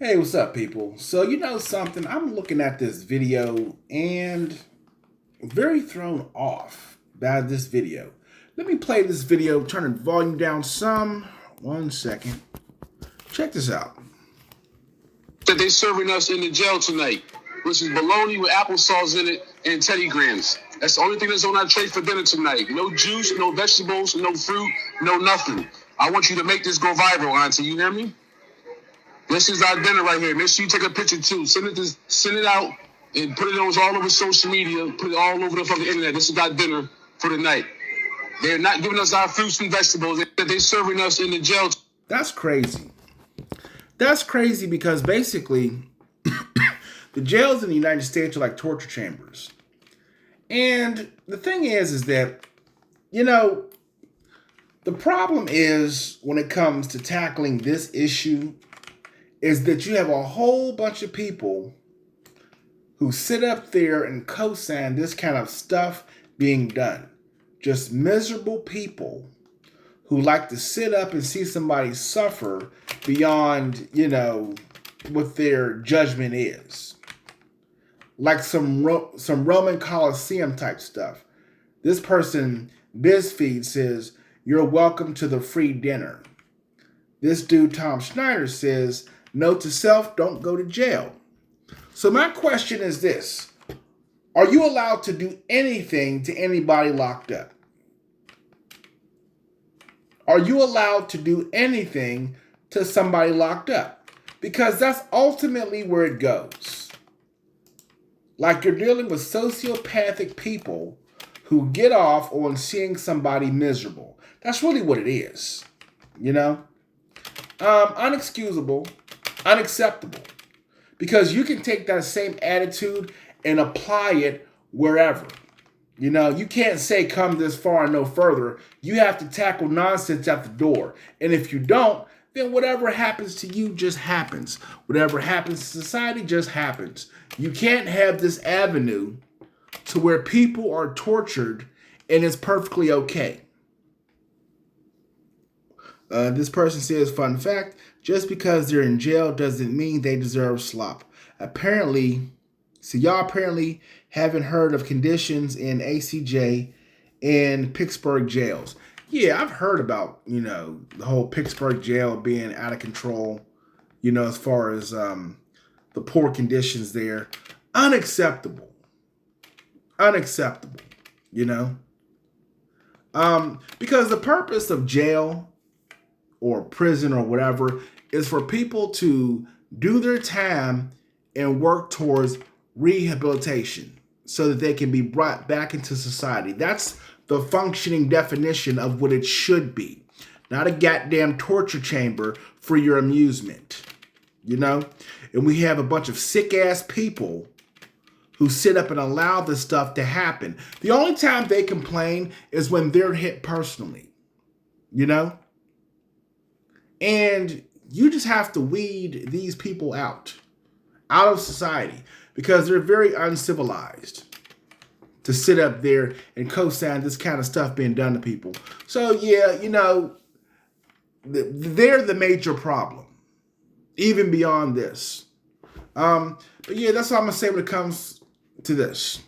Hey, what's up, people? So, you know something? I'm looking at this video and very thrown off by this video. Let me play this video, turn the volume down some. 1 second. Check this out. That they serving us in the jail tonight, which is bologna with applesauce in it and Teddy Grahams. That's the only thing that's on our tray for dinner tonight. No juice, no vegetables, no fruit, no nothing. I want you to make this go viral, Auntie. You hear me? This is our dinner right here. Make sure you take a picture too. Send it out and put it on all over social media. Put it all over the fucking internet. This is our dinner for the night. They're not giving us our fruits and vegetables. They're serving us in the jail. That's crazy. That's crazy because basically, the jails in the United States are like torture chambers. And the thing is that, you know, the problem is when it comes to tackling this issue is that you have a whole bunch of people who sit up there and co-sign this kind of stuff being done. Just miserable people who like to sit up and see somebody suffer beyond, what their judgment is. Like some Roman Colosseum type stuff. This person, BuzzFeed, says, "You're welcome to the free dinner." This dude, Tom Schneider, says, "Note to self, don't go to jail." So my question is this. Are you allowed to do anything to anybody locked up? Are you allowed to do anything to somebody locked up? Because that's ultimately where it goes. Like you're dealing with sociopathic people who get off on seeing somebody miserable. That's really what it is, Unexcusable, unacceptable. Because you can take that same attitude and apply it wherever. You can't say come this far and no further. You have to tackle nonsense at the door. And if you don't, then whatever happens to you just happens. Whatever happens to society just happens. You can't have this avenue to where people are tortured and it's perfectly okay. This person says, fun fact, just because they're in jail doesn't mean they deserve slop. Y'all apparently haven't heard of conditions in ACJ and Pittsburgh jails. Yeah, I've heard about, the whole Pittsburgh jail being out of control, as far as the poor conditions there. Unacceptable. Unacceptable, because the purpose of jail or prison or whatever is for people to do their time and work towards rehabilitation so that they can be brought back into society. That's the functioning definition of what it should be. Not a goddamn torture chamber for your amusement, And we have a bunch of sick-ass people who sit up and allow this stuff to happen. The only time they complain is when they're hit personally, And you just have to weed these people out of society because they're very uncivilized to sit up there and co-sign this kind of stuff being done to people. So yeah, they're the major problem, even beyond this. But yeah, that's all I'm gonna say when it comes to this.